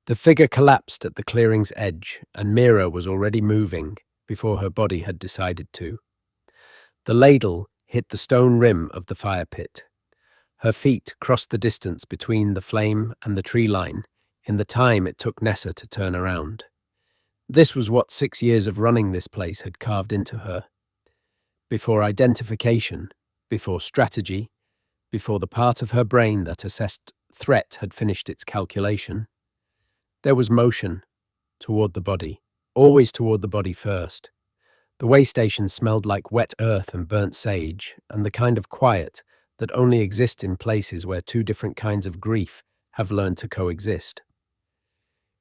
The figure collapsed at the clearing's edge, and Mira was already moving before her body had decided to. The ladle hit the stone rim of the fire pit. Her feet crossed the distance between the flame and the tree line in the time it took Nessa to turn around. This was what 6 years of running this place had carved into her. Before identification, before strategy, before the part of her brain that assessed threat had finished its calculation, there was motion toward the body, always toward the body first. The waystation smelled like wet earth and burnt sage, and the kind of quiet that only exists in places where two different kinds of grief have learned to coexist.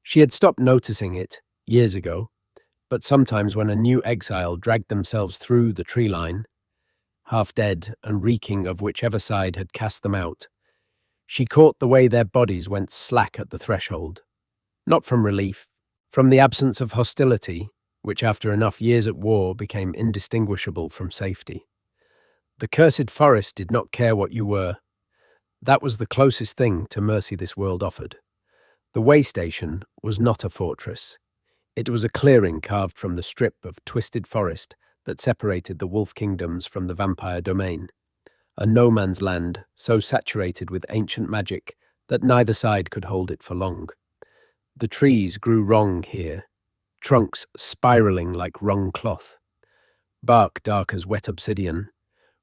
She had stopped noticing it years ago, but sometimes when a new exile dragged themselves through the tree line, half dead and reeking of whichever side had cast them out, she caught the way their bodies went slack at the threshold. Not from relief, from the absence of hostility, which after enough years at war became indistinguishable from safety. The cursed forest did not care what you were. That was the closest thing to mercy this world offered. The waystation was not a fortress. It was a clearing carved from the strip of twisted forest that separated the wolf kingdoms from the vampire domain. A no-man's land so saturated with ancient magic that neither side could hold it for long. The trees grew wrong here, trunks spiraling like wrung cloth, bark dark as wet obsidian,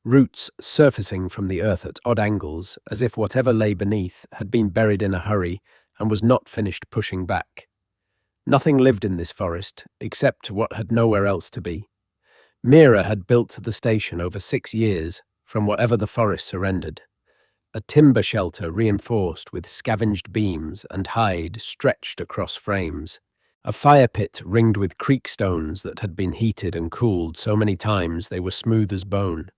roots surfacing from the earth at odd angles, as if whatever lay beneath had been buried in a hurry and was not finished pushing back. Nothing lived in this forest, except what had nowhere else to be. Mira had built the station over 6 years from whatever the forest surrendered. A timber shelter reinforced with scavenged beams and hide stretched across frames. A fire pit ringed with creek stones that had been heated and cooled so many times they were smooth as bone.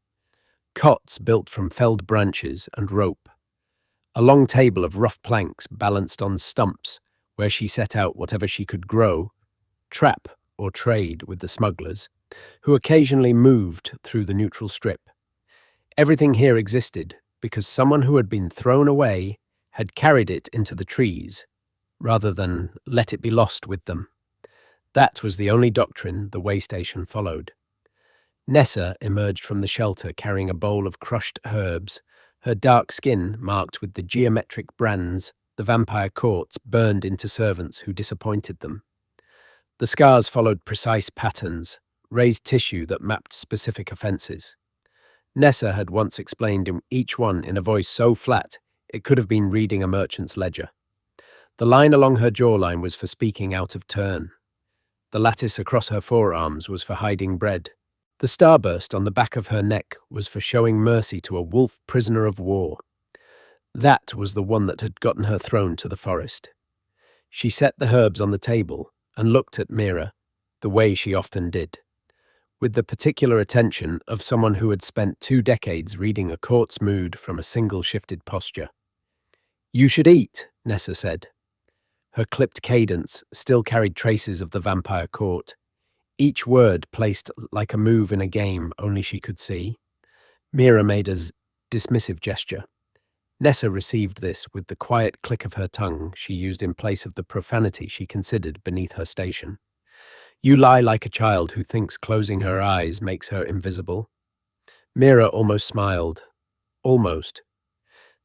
Cots built from felled branches and rope. A long table of rough planks balanced on stumps where she set out whatever she could grow, trap or trade with the smugglers, who occasionally moved through the neutral strip. Everything here existed because someone who had been thrown away had carried it into the trees, rather than let it be lost with them. That was the only doctrine the waystation followed. Nessa emerged from the shelter carrying a bowl of crushed herbs, her dark skin marked with the geometric brands the vampire courts burned into servants who disappointed them. The scars followed precise patterns, raised tissue that mapped specific offenses. Nessa had once explained each one in a voice so flat it could have been reading a merchant's ledger. The line along her jawline was for speaking out of turn. The lattice across her forearms was for hiding bread. The starburst on the back of her neck was for showing mercy to a wolf prisoner of war. That was the one that had gotten her thrown to the forest. She set the herbs on the table and looked at Mira, the way she often did, with the particular attention of someone who had spent 2 decades reading a court's mood from a single shifted posture. "You should eat," Nessa said. Her clipped cadence still carried traces of the vampire court, each word placed like a move in a game only she could see. Mira made a dismissive gesture. Nessa received this with the quiet click of her tongue she used in place of the profanity she considered beneath her station. "You lie like a child who thinks closing her eyes makes her invisible." Mira almost smiled. Almost.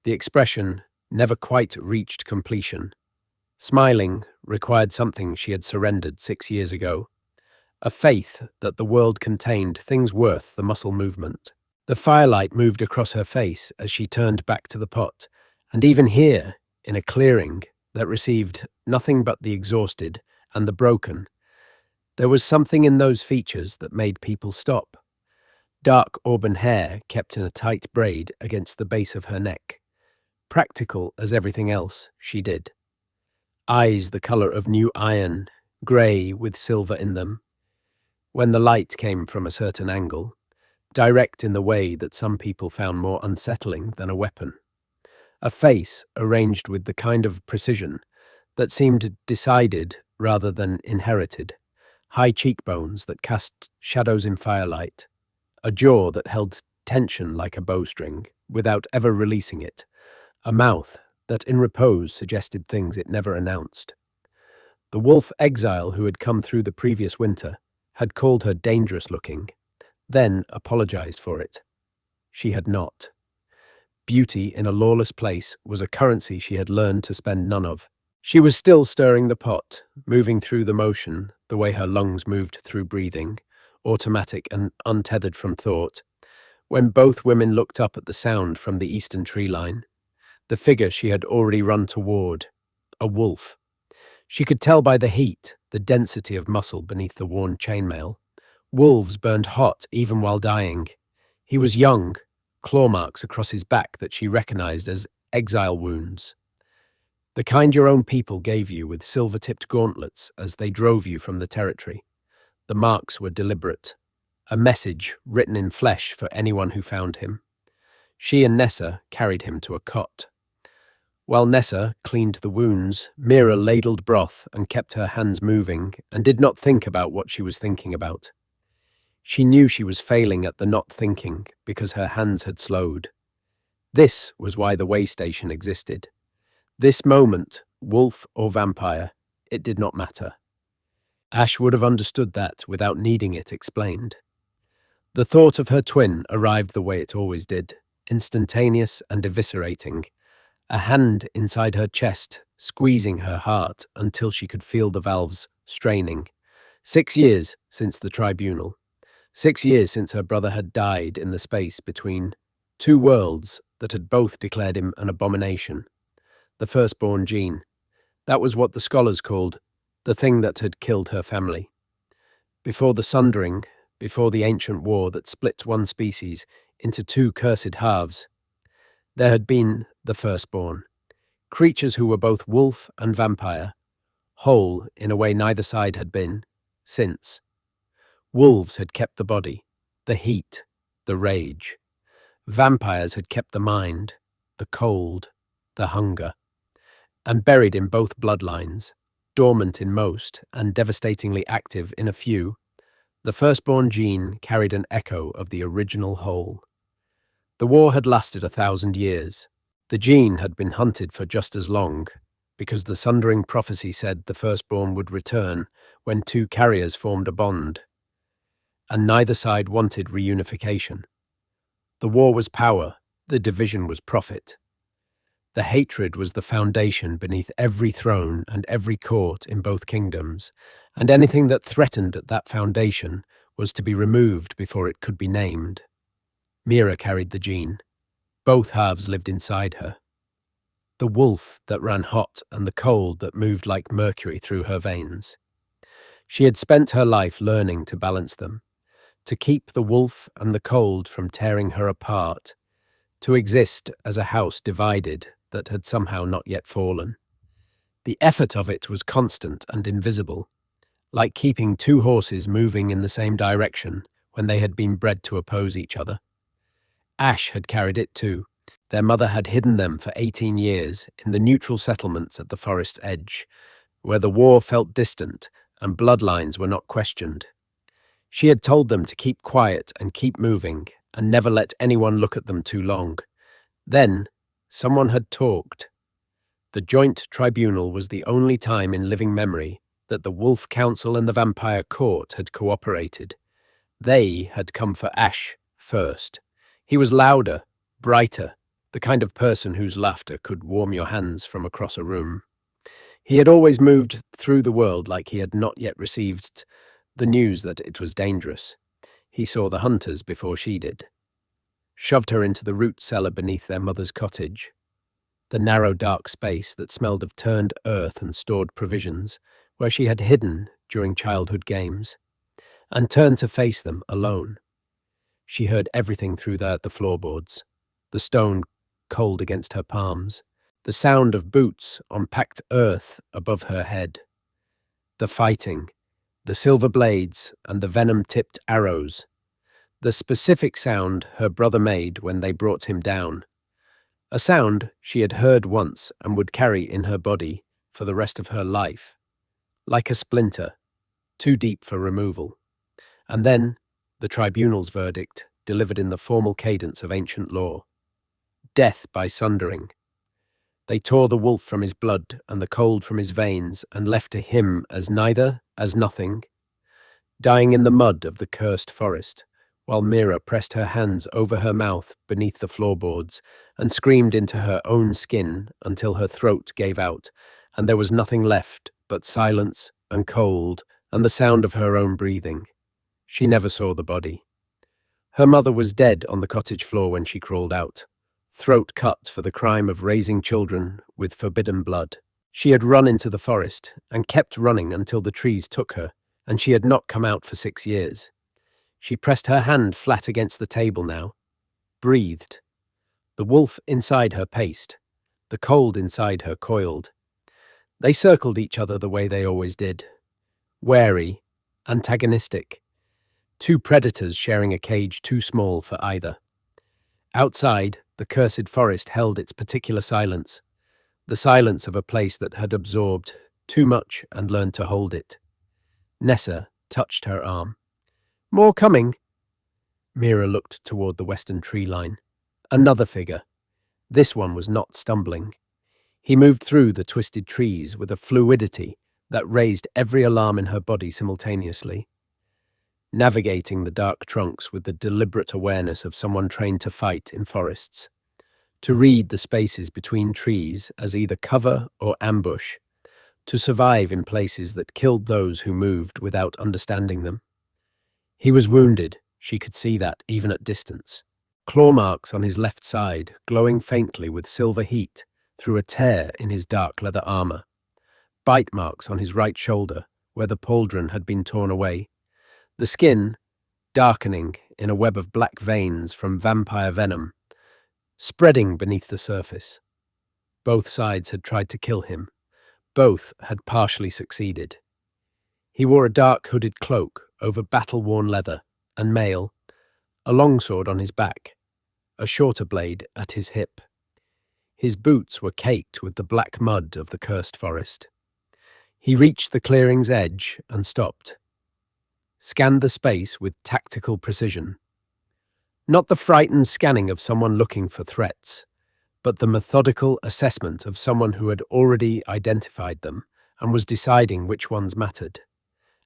The expression never quite reached completion. Smiling required something she had surrendered 6 years ago. A faith that the world contained things worth the muscle movement. The firelight moved across her face as she turned back to the pot, and even here, in a clearing that received nothing but the exhausted and the broken, there was something in those features that made people stop. Dark auburn hair kept in a tight braid against the base of her neck. Practical as everything else she did. Eyes the color of new iron, grey with silver in them. When the light came from a certain angle, direct in the way that some people found more unsettling than a weapon. A face arranged with the kind of precision that seemed decided rather than inherited. High cheekbones that cast shadows in firelight. A jaw that held tension like a bowstring without ever releasing it. A mouth that in repose suggested things it never announced. The wolf exile who had come through the previous winter had called her dangerous-looking, then apologized for it. She had not. Beauty in a lawless place was a currency she had learned to spend none of. She was still stirring the pot, moving through the motion the way her lungs moved through breathing, automatic and untethered from thought, when both women looked up at the sound from the eastern tree line. The figure she had already run toward, a wolf. She could tell by the heat, the density of muscle beneath the worn chainmail. Wolves burned hot even while dying. He was young, claw marks across his back that she recognized as exile wounds. The kind your own people gave you with silver-tipped gauntlets as they drove you from the territory. The marks were deliberate, a message written in flesh for anyone who found him. She and Nessa carried him to a cot. While Nessa cleaned the wounds, Mira ladled broth and kept her hands moving and did not think about what she was thinking about. She knew she was failing at the not thinking because her hands had slowed. This was why the waystation existed. This moment, wolf or vampire, it did not matter. Ash would have understood that without needing it explained. The thought of her twin arrived the way it always did, instantaneous and eviscerating, a hand inside her chest, squeezing her heart until she could feel the valves straining. 6 years since the tribunal. 6 years since her brother had died in the space between two worlds that had both declared him an abomination. The firstborn gene. That was what the scholars called the thing that had killed her family. Before the sundering, before the ancient war that split one species into two cursed halves, there had been the firstborn, creatures who were both wolf and vampire, whole in a way neither side had been since. Wolves had kept the body, the heat, the rage. Vampires had kept the mind, the cold, the hunger. And buried in both bloodlines, dormant in most and devastatingly active in a few, the firstborn gene carried an echo of the original whole. The war had lasted 1,000 years. The gene had been hunted for just as long, because the sundering prophecy said the firstborn would return when two carriers formed a bond. And neither side wanted reunification. The war was power, the division was profit. The hatred was the foundation beneath every throne and every court in both kingdoms, and anything that threatened that foundation was to be removed before it could be named. Mira carried the gene. Both halves lived inside her. The wolf that ran hot and the cold that moved like mercury through her veins. She had spent her life learning to balance them, to keep the wolf and the cold from tearing her apart, to exist as a house divided that had somehow not yet fallen. The effort of it was constant and invisible, like keeping two horses moving in the same direction when they had been bred to oppose each other. Ash had carried it too. Their mother had hidden them for 18 years in the neutral settlements at the forest's edge, where the war felt distant and bloodlines were not questioned. She had told them to keep quiet and keep moving, and never let anyone look at them too long. Then, someone had talked. The joint tribunal was the only time in living memory that the Wolf Council and the Vampire Court had cooperated. They had come for Ash first. He was louder, brighter, the kind of person whose laughter could warm your hands from across a room. He had always moved through the world like he had not yet received the news that it was dangerous. He saw the hunters before she did. Shoved her into the root cellar beneath their mother's cottage, the narrow dark space that smelled of turned earth and stored provisions, where she had hidden during childhood games, and turned to face them alone. She heard everything through the floorboards, the stone cold against her palms, the sound of boots on packed earth above her head, the fighting, the silver blades and the venom-tipped arrows, the specific sound her brother made when they brought him down, a sound she had heard once and would carry in her body for the rest of her life, like a splinter, too deep for removal. And then the tribunal's verdict, delivered in the formal cadence of ancient law. Death by sundering. They tore the wolf from his blood and the cold from his veins and left to him as neither, as nothing, dying in the mud of the cursed forest, while Mira pressed her hands over her mouth beneath the floorboards and screamed into her own skin until her throat gave out, and there was nothing left but silence and cold and the sound of her own breathing. She never saw the body. Her mother was dead on the cottage floor when she crawled out, throat cut for the crime of raising children with forbidden blood. She had run into the forest and kept running until the trees took her, and she had not come out for 6 years. She pressed her hand flat against the table now, breathed. The wolf inside her paced, the cold inside her coiled. They circled each other the way they always did, wary, antagonistic, two predators sharing a cage too small for either. Outside, the cursed forest held its particular silence, the silence of a place that had absorbed too much and learned to hold it. Nessa touched her arm. "More coming." Mira looked toward the western tree line. Another figure. This one was not stumbling. He moved through the twisted trees with a fluidity that raised every alarm in her body simultaneously, navigating the dark trunks with the deliberate awareness of someone trained to fight in forests, to read the spaces between trees as either cover or ambush, to survive in places that killed those who moved without understanding them. He was wounded, she could see that even at distance. Claw marks on his left side, glowing faintly with silver heat through a tear in his dark leather armor. Bite marks on his right shoulder, where the pauldron had been torn away. The skin, darkening in a web of black veins from vampire venom, spreading beneath the surface. Both sides had tried to kill him. Both had partially succeeded. He wore a dark hooded cloak over battle-worn leather and mail, a longsword on his back, a shorter blade at his hip. His boots were caked with the black mud of the cursed forest. He reached the clearing's edge and stopped, scanned the space with tactical precision. Not the frightened scanning of someone looking for threats, but the methodical assessment of someone who had already identified them and was deciding which ones mattered.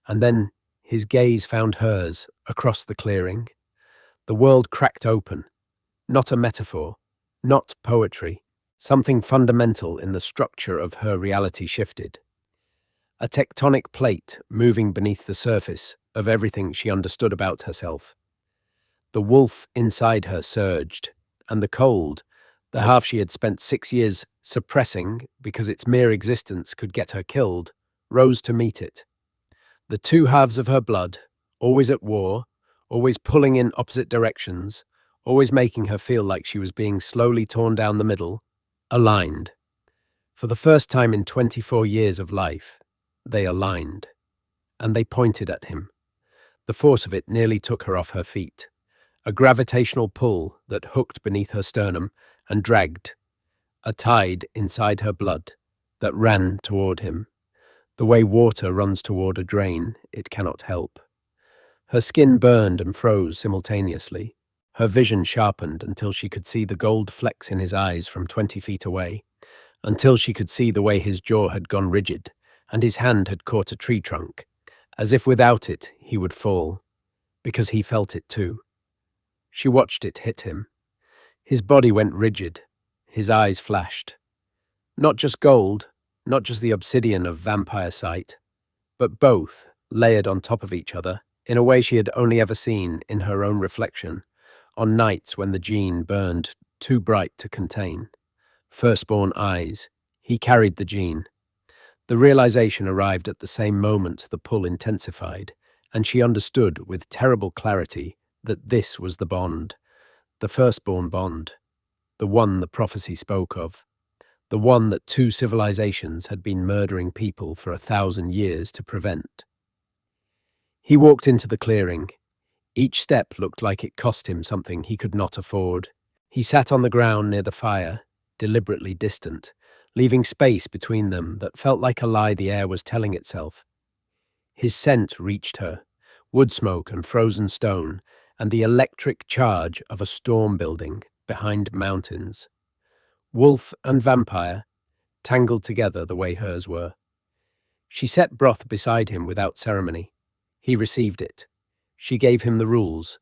And then his gaze found hers across the clearing. The world cracked open, not a metaphor, not poetry. Something fundamental in the structure of her reality shifted. A tectonic plate moving beneath the surface of everything she understood about herself. The wolf inside her surged, and the cold, the half she had spent 6 years suppressing because its mere existence could get her killed, rose to meet it. The two halves of her blood, always at war, always pulling in opposite directions, always making her feel like she was being slowly torn down the middle, aligned. For the first time in 24 years of life, they aligned. And they pointed at him. The force of it nearly took her off her feet. A gravitational pull that hooked beneath her sternum and dragged. A tide inside her blood that ran toward him. The way water runs toward a drain, it cannot help. Her skin burned and froze simultaneously. Her vision sharpened until she could see the gold flecks in his eyes from 20 feet away, until she could see the way his jaw had gone rigid and his hand had caught a tree trunk, as if without it he would fall, because he felt it too. She watched it hit him. His body went rigid, his eyes flashed. Not just gold, not just the obsidian of vampire sight, but both layered on top of each other in a way she had only ever seen in her own reflection, on nights when the gene burned too bright to contain. Firstborn eyes, he carried the gene. The realization arrived at the same moment the pull intensified, and she understood with terrible clarity that this was the bond, the firstborn bond, the one the prophecy spoke of, the one that 2 civilizations had been murdering people for 1,000 years to prevent. He walked into the clearing. Each step looked like it cost him something he could not afford. He sat on the ground near the fire, deliberately distant, leaving space between them that felt like a lie the air was telling itself. His scent reached her, wood smoke and frozen stone, and the electric charge of a storm building behind mountains. Wolf and vampire, tangled together the way hers were. She set broth beside him without ceremony. He received it. She gave him the rules.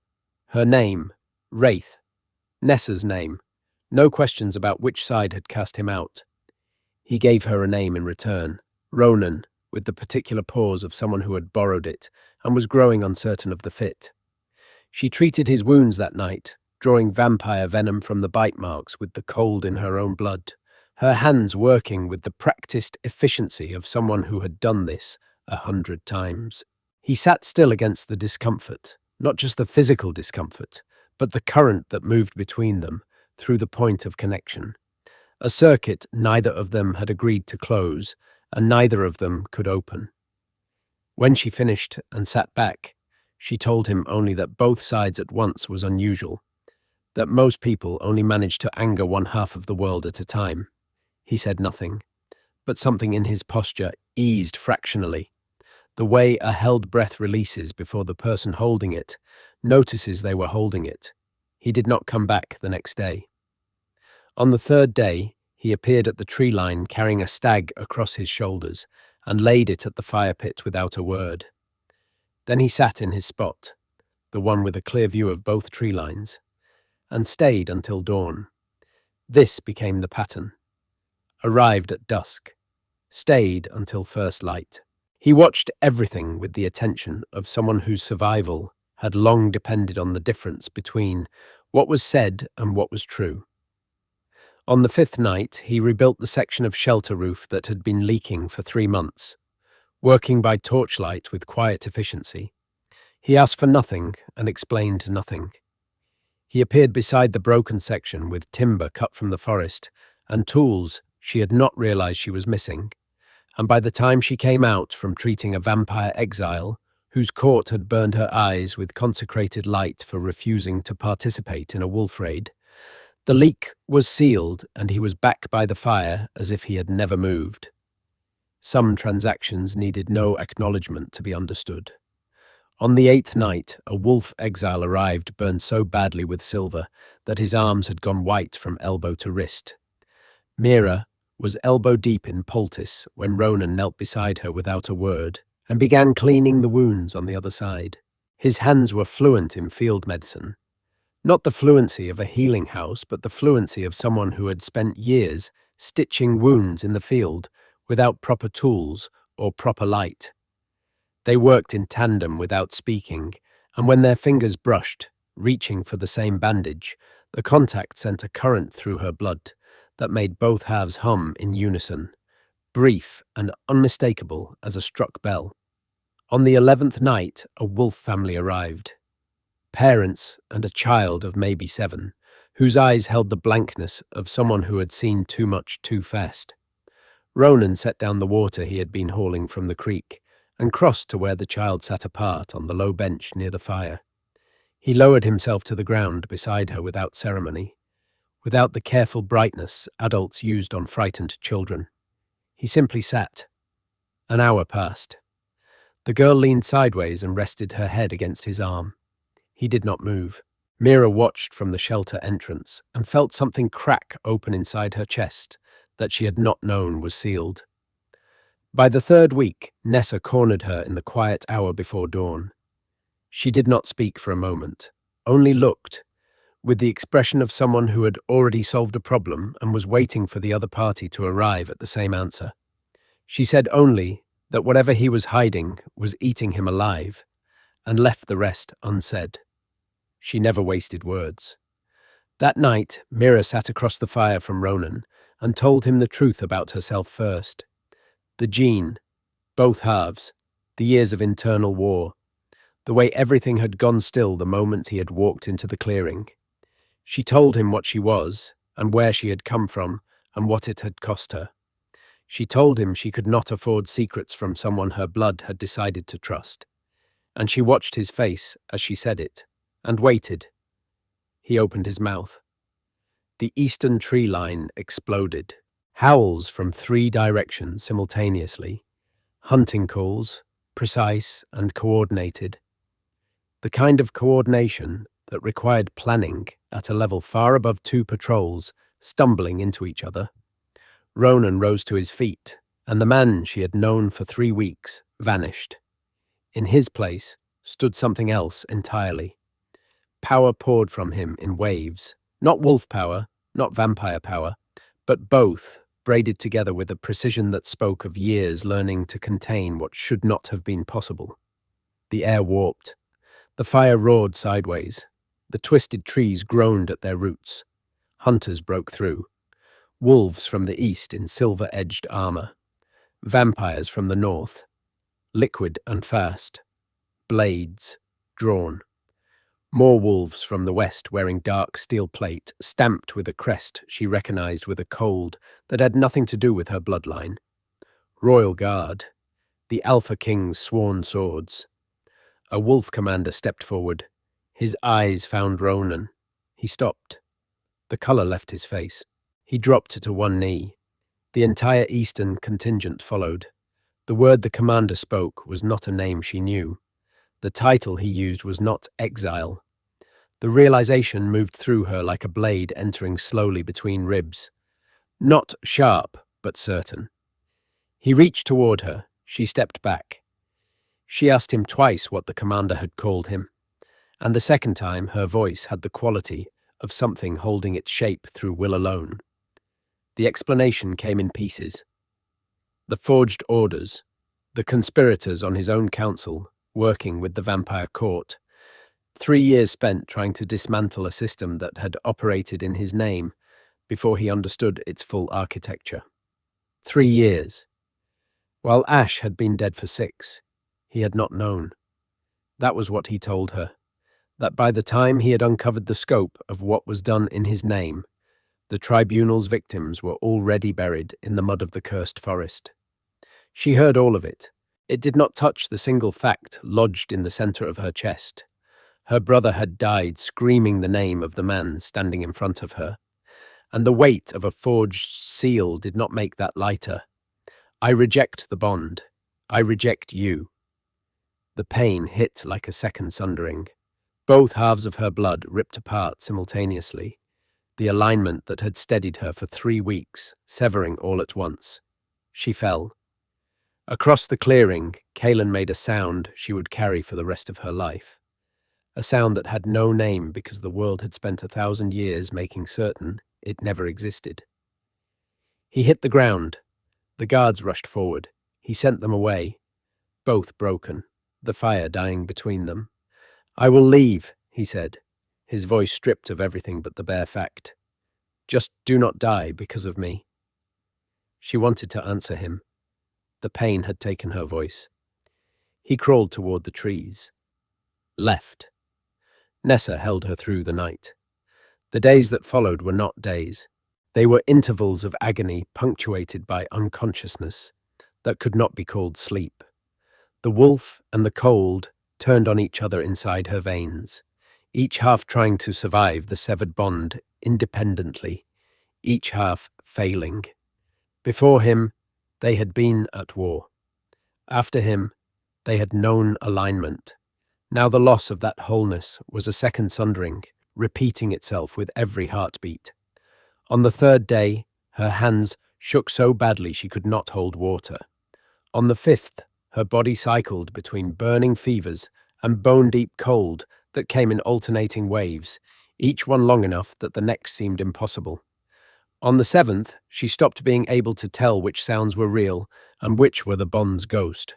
Her name, Wraith. Nessa's name. No questions about which side had cast him out. He gave her a name in return, Ronan, with the particular pause of someone who had borrowed it and was growing uncertain of the fit. She treated his wounds that night, drawing vampire venom from the bite marks with the cold in her own blood, her hands working with the practiced efficiency of someone who had done this 100 times. He sat still against the discomfort, not just the physical discomfort, but the current that moved between them through the point of connection. A circuit neither of them had agreed to close, and neither of them could open. When she finished and sat back, she told him only that both sides at once was unusual, that most people only managed to anger one half of the world at a time. He said nothing, but something in his posture eased fractionally, the way a held breath releases before the person holding it notices they were holding it. He did not come back the next day. On the third day, he appeared at the tree line carrying a stag across his shoulders and laid it at the fire pit without a word. Then he sat in his spot, the one with a clear view of both tree lines, and stayed until dawn. This became the pattern. Arrived at dusk, stayed until first light. He watched everything with the attention of someone whose survival had long depended on the difference between what was said and what was true. On the fifth night, he rebuilt the section of shelter roof that had been leaking for 3 months, working by torchlight with quiet efficiency. He asked for nothing and explained nothing. He appeared beside the broken section with timber cut from the forest and tools she had not realized she was missing, and by the time she came out from treating a vampire exile whose court had burned her eyes with consecrated light for refusing to participate in a wolf raid, the leak was sealed and he was back by the fire as if he had never moved. Some transactions needed no acknowledgement to be understood. On the 8th night, a wolf exile arrived burned so badly with silver that his arms had gone white from elbow to wrist. Mira was elbow deep in poultice when Ronan knelt beside her without a word and began cleaning the wounds on the other side. His hands were fluent in field medicine. Not the fluency of a healing house, but the fluency of someone who had spent years stitching wounds in the field without proper tools or proper light. They worked in tandem without speaking, and when their fingers brushed, reaching for the same bandage, the contact sent a current through her blood that made both halves hum in unison, brief and unmistakable as a struck bell. On the 11th night, a wolf family arrived. Parents and a child of maybe 7, whose eyes held the blankness of someone who had seen too much too fast. Ronan set down the water he had been hauling from the creek and crossed to where the child sat apart on the low bench near the fire. He lowered himself to the ground beside her without ceremony, without the careful brightness adults used on frightened children. He simply sat. An hour passed. The girl leaned sideways and rested her head against his arm. He did not move. Mira watched from the shelter entrance and felt something crack open inside her chest that she had not known was sealed. By the 3rd week, Nessa cornered her in the quiet hour before dawn. She did not speak for a moment, only looked, with the expression of someone who had already solved a problem and was waiting for the other party to arrive at the same answer. She said only that whatever he was hiding was eating him alive, and left the rest unsaid. She never wasted words. That night, Mira sat across the fire from Ronan and told him the truth about herself first. The gene, both halves, the years of internal war, the way everything had gone still the moment he had walked into the clearing. She told him what she was, and where she had come from, and what it had cost her. She told him she could not afford secrets from someone her blood had decided to trust. And she watched his face as she said it, and waited. He opened his mouth. The eastern tree line exploded. Howls from 3 directions simultaneously. Hunting calls, precise and coordinated. The kind of coordination that required planning at a level far above 2 patrols stumbling into each other. Ronan rose to his feet, and the man she had known for 3 weeks vanished. In his place stood something else entirely. Power poured from him in waves, not wolf power, not vampire power, but both braided together with a precision that spoke of years learning to contain what should not have been possible. The air warped. The fire roared sideways. The twisted trees groaned at their roots. Hunters broke through. Wolves from the east in silver-edged armor. Vampires from the north, liquid and fast. Blades drawn. More wolves from the west wearing dark steel plate, stamped with a crest she recognized with a cold that had nothing to do with her bloodline. Royal Guard, the Alpha King's sworn swords. A wolf commander stepped forward. His eyes found Ronan. He stopped. The color left his face. He dropped to one knee. The entire eastern contingent followed. The word the commander spoke was not a name she knew. The title he used was not exile. The realization moved through her like a blade entering slowly between ribs. Not sharp, but certain. He reached toward her. She stepped back. She asked him twice what the commander had called him, and the second time her voice had the quality of something holding its shape through will alone. The explanation came in pieces. The forged orders, the conspirators on his own council, working with the vampire court. 3 years spent trying to dismantle a system that had operated in his name before he understood its full architecture. 3 years. While Ash had been dead for 6, he had not known. That was what he told her, that by the time he had uncovered the scope of what was done in his name, the tribunal's victims were already buried in the mud of the cursed forest. She heard all of it. It did not touch the single fact lodged in the center of her chest. Her brother had died screaming the name of the man standing in front of her, and the weight of a forged seal did not make that lighter. I reject the bond. I reject you. The pain hit like a second sundering. Both halves of her blood ripped apart simultaneously, the alignment that had steadied her for 3 weeks, severing all at once. She fell. Across the clearing, Kaelin made a sound she would carry for the rest of her life. A sound that had no name because the world had spent 1,000 years making certain it never existed. He hit the ground. The guards rushed forward. He sent them away, both broken, the fire dying between them. I will leave, he said, his voice stripped of everything but the bare fact. Just do not die because of me. She wanted to answer him. The pain had taken her voice. He crawled toward the trees. Left. Nessa held her through the night. The days that followed were not days. They were intervals of agony punctuated by unconsciousness that could not be called sleep. The wolf and the cold turned on each other inside her veins, each half trying to survive the severed bond independently, each half failing. Before him, they had been at war. After him, they had known alignment. Now the loss of that wholeness was a second sundering, repeating itself with every heartbeat. On the 3rd day, her hands shook so badly she could not hold water. On the 5th, her body cycled between burning fevers and bone-deep cold that came in alternating waves, each one long enough that the next seemed impossible. On the 7th, she stopped being able to tell which sounds were real and which were the bond's ghost.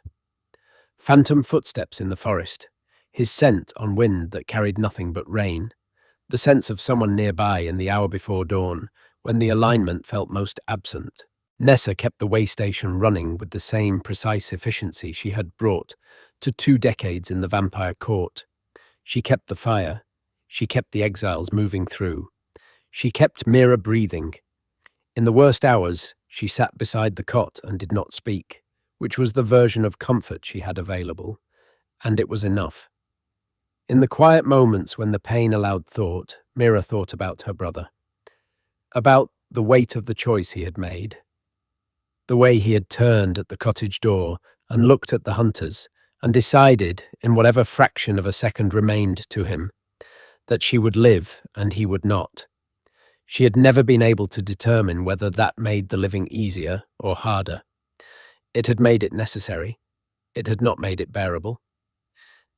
Phantom footsteps in the forest, his scent on wind that carried nothing but rain, the sense of someone nearby in the hour before dawn, when the alignment felt most absent. Nessa kept the waystation running with the same precise efficiency she had brought to 2 decades in the vampire court. She kept the fire. She kept the exiles moving through. She kept Mira breathing. In the worst hours, she sat beside the cot and did not speak, which was the version of comfort she had available, and it was enough. In the quiet moments when the pain allowed thought, Mira thought about her brother, about the weight of the choice he had made, the way he had turned at the cottage door and looked at the hunters and decided, in whatever fraction of a second remained to him, that she would live and he would not. She had never been able to determine whether that made the living easier or harder. It had made it necessary. It had not made it bearable.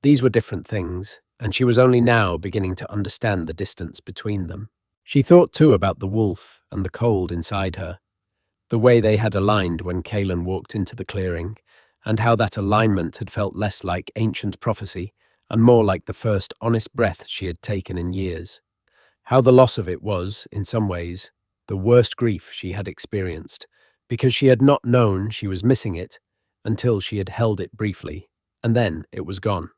These were different things, and she was only now beginning to understand the distance between them. She thought too about the wolf and the cold inside her, the way they had aligned when Kaelin walked into the clearing, and how that alignment had felt less like ancient prophecy and more like the first honest breath she had taken in years. How the loss of it was, in some ways, the worst grief she had experienced, because she had not known she was missing it until she had held it briefly, and then it was gone.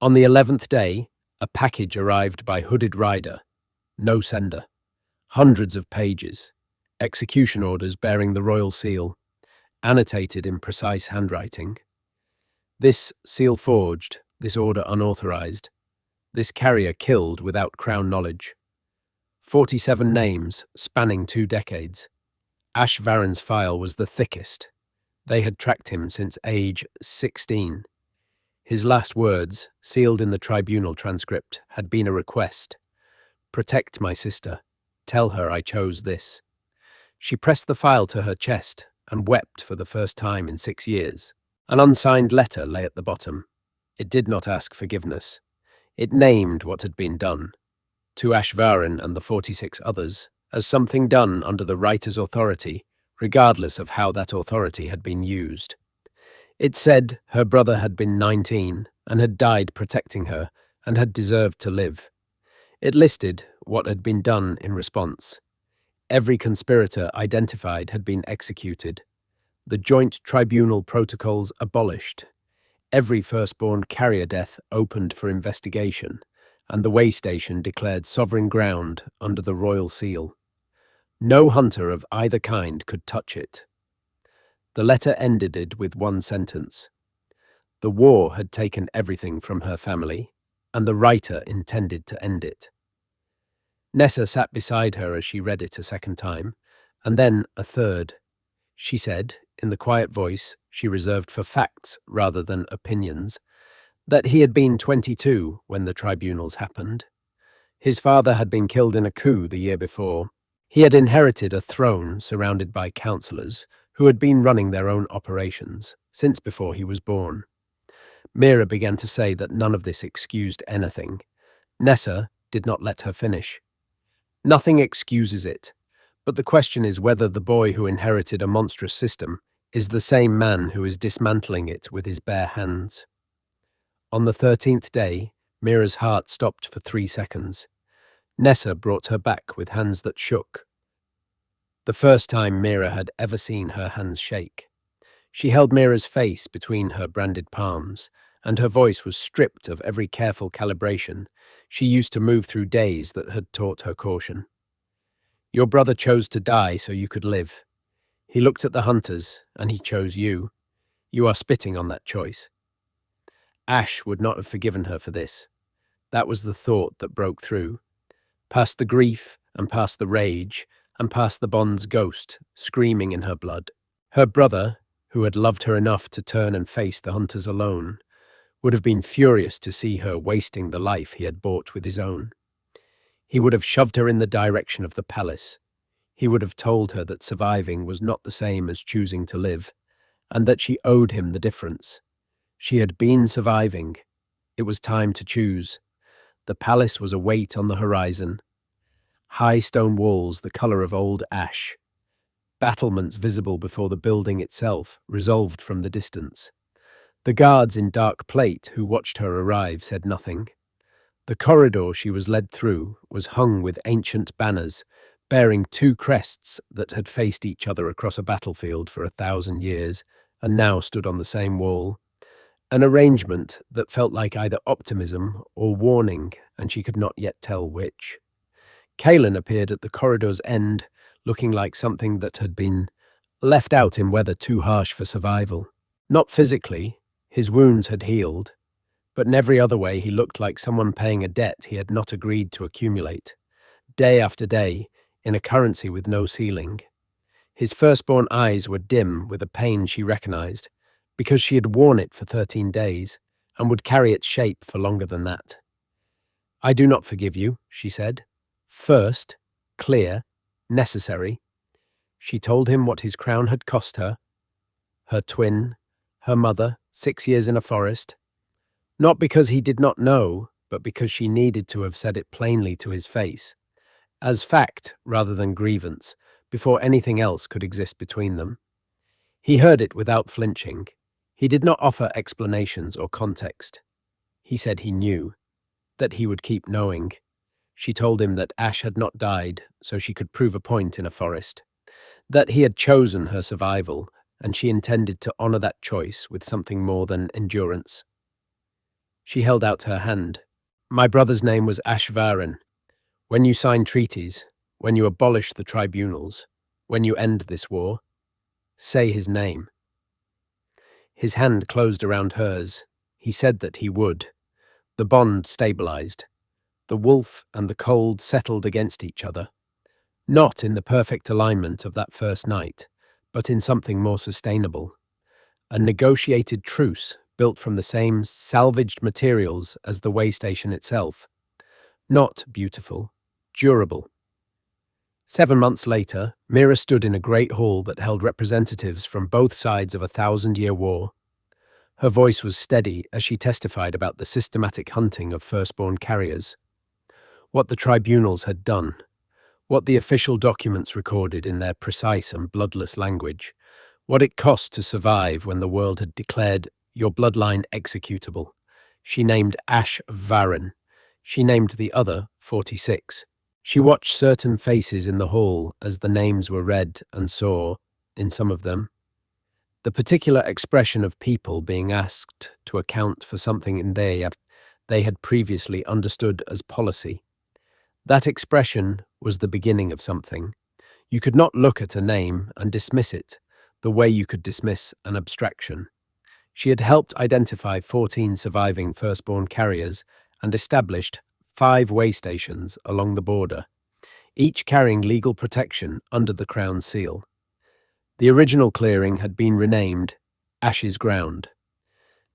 On the 11th day, a package arrived by hooded rider, no sender, hundreds of pages, execution orders bearing the royal seal, annotated in precise handwriting. This seal forged, this order unauthorized, this carrier killed without crown knowledge. 47 names spanning 2 decades. Ash Varen's file was the thickest. They had tracked him since age 16. His last words, sealed in the tribunal transcript, had been a request. Protect my sister. Tell her I chose this. She pressed the file to her chest and wept for the first time in 6 years. An unsigned letter lay at the bottom. It did not ask forgiveness. It named what had been done, to Ashvaren and the 46 others, as something done under the writer's authority, regardless of how that authority had been used. It said her brother had been 19 and had died protecting her and had deserved to live. It listed what had been done in response. Every conspirator identified had been executed. The joint tribunal protocols abolished. Every firstborn carrier death opened for investigation, and the waystation declared sovereign ground under the royal seal. No hunter of either kind could touch it. The letter ended it with one sentence. The war had taken everything from her family, and the writer intended to end it. Nessa sat beside her as she read it a second time, and then a third. She said, in the quiet voice she reserved for facts rather than opinions, that he had been 22 when the tribunals happened. His father had been killed in a coup the year before. He had inherited a throne surrounded by councillors who had been running their own operations since before he was born. Mira began to say that none of this excused anything. Nessa did not let her finish. Nothing excuses it, but the question is whether the boy who inherited a monstrous system is the same man who is dismantling it with his bare hands. On the 13th day, Mira's heart stopped for 3 seconds. Nessa brought her back with hands that shook. The first time Mira had ever seen her hands shake. She held Mira's face between her branded palms, and her voice was stripped of every careful calibration she used to move through days that had taught her caution. Your brother chose to die so you could live. He looked at the hunters, and he chose you. You are spitting on that choice. Ash would not have forgiven her for this. That was the thought that broke through. Past the grief, and past the rage, and past the bond's ghost, screaming in her blood. Her brother, who had loved her enough to turn and face the hunters alone, would have been furious to see her wasting the life he had bought with his own. He would have shoved her in the direction of the palace. He would have told her that surviving was not the same as choosing to live, and that she owed him the difference. She had been surviving. It was time to choose. The palace was a weight on the horizon. High stone walls the colour of old ash. Battlements visible before the building itself, resolved from the distance. The guards in dark plate who watched her arrive said nothing. The corridor she was led through was hung with ancient banners, bearing 2 crests that had faced each other across a battlefield for 1,000 years, and now stood on the same wall. An arrangement that felt like either optimism or warning, and she could not yet tell which. Kaelin appeared at the corridor's end, looking like something that had been left out in weather too harsh for survival. Not physically, his wounds had healed, but in every other way he looked like someone paying a debt he had not agreed to accumulate, day after day, in a currency with no ceiling. His firstborn eyes were dim with a pain she recognized, because she had worn it for 13 days, and would carry its shape for longer than that. I do not forgive you, she said. First, clear, necessary, she told him what his crown had cost her, her twin, her mother, 6 years in a forest, not because he did not know, but because she needed to have said it plainly to his face, as fact rather than grievance, before anything else could exist between them. He heard it without flinching. He did not offer explanations or context. He said he knew, that he would keep knowing. She told him that Ash had not died, so she could prove a point in a forest, that he had chosen her survival, and she intended to honor that choice with something more than endurance. She held out her hand. My brother's name was Ashvaran. When you sign treaties, when you abolish the tribunals, when you end this war, say his name. His hand closed around hers. He said that he would. The bond stabilized. The wolf and the cold settled against each other, not in the perfect alignment of that first night, but in something more sustainable. A negotiated truce built from the same salvaged materials as the waystation itself. Not beautiful, durable. 7 months later, Mira stood in a great hall that held representatives from both sides of a 1,000-year war. Her voice was steady as she testified about the systematic hunting of firstborn carriers, what the tribunals had done, what the official documents recorded in their precise and bloodless language, what it cost to survive when the world had declared your bloodline executable. She named Ash Varan. She named the other 46. She watched certain faces in the hall as the names were read and saw, in some of them, the particular expression of people being asked to account for something in they had previously understood as policy. That expression was the beginning of something. You could not look at a name and dismiss it the way you could dismiss an abstraction. She had helped identify 14 surviving firstborn carriers and established 5 waystations along the border, each carrying legal protection under the Crown seal. The original clearing had been renamed Ash's Ground.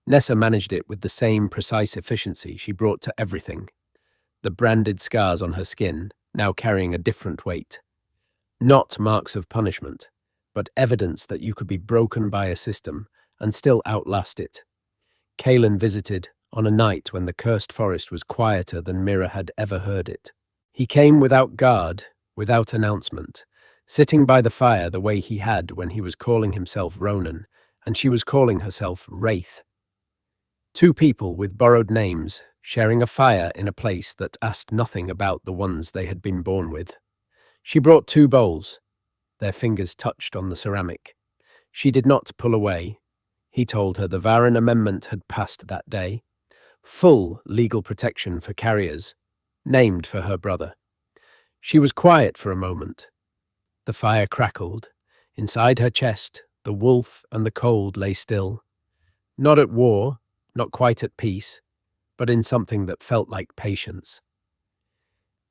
Nessa managed it with the same precise efficiency she brought to everything. The branded scars on her skin, now carrying a different weight. Not marks of punishment, but evidence that you could be broken by a system and still outlast it. Kalen visited on a night when the cursed forest was quieter than Mira had ever heard it. He came without guard, without announcement, sitting by the fire the way he had when he was calling himself Ronan, and she was calling herself Wraith. 2 people with borrowed names, sharing a fire in a place that asked nothing about the ones they had been born with. She brought 2 bowls. Their fingers touched on the ceramic. She did not pull away. He told her the Varan Amendment had passed that day. Full legal protection for carriers, named for her brother. She was quiet for a moment. The fire crackled. Inside her chest, the wolf and the cold lay still. Not at war, not quite at peace, but in something that felt like patience.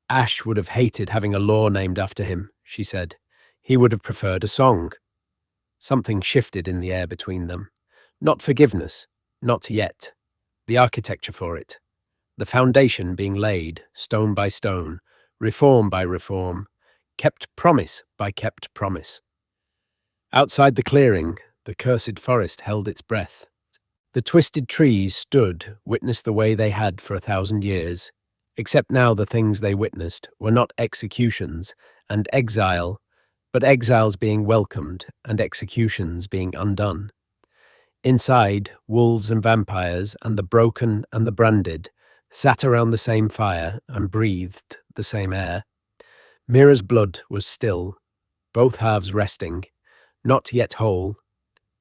Ash would have hated having a law named after him, she said. He would have preferred a song. Something shifted in the air between them. Not forgiveness, not yet. The architecture for it. The foundation being laid, stone by stone, reform by reform, kept promise by kept promise. Outside the clearing, the cursed forest held its breath. The twisted trees stood, witnessed the way they had for 1,000 years, except now the things they witnessed were not executions and exile, but exiles being welcomed and executions being undone. Inside, wolves and vampires and the broken and the branded sat around the same fire and breathed the same air. Mira's blood was still, both halves resting, not yet whole,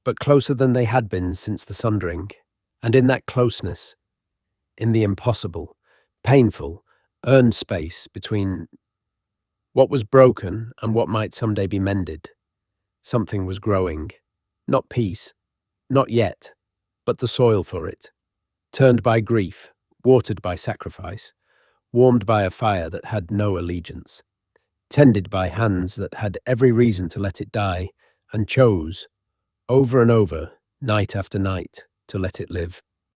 but closer than they had been since the sundering, and in that closeness, in the impossible, painful, earned space between what was broken and what might someday be mended, something was growing. Not peace, not yet, but the soil for it, turned by grief, watered by sacrifice, warmed by a fire that had no allegiance, tended by hands that had every reason to let it die, and chose, over and over, night after night, to let it live.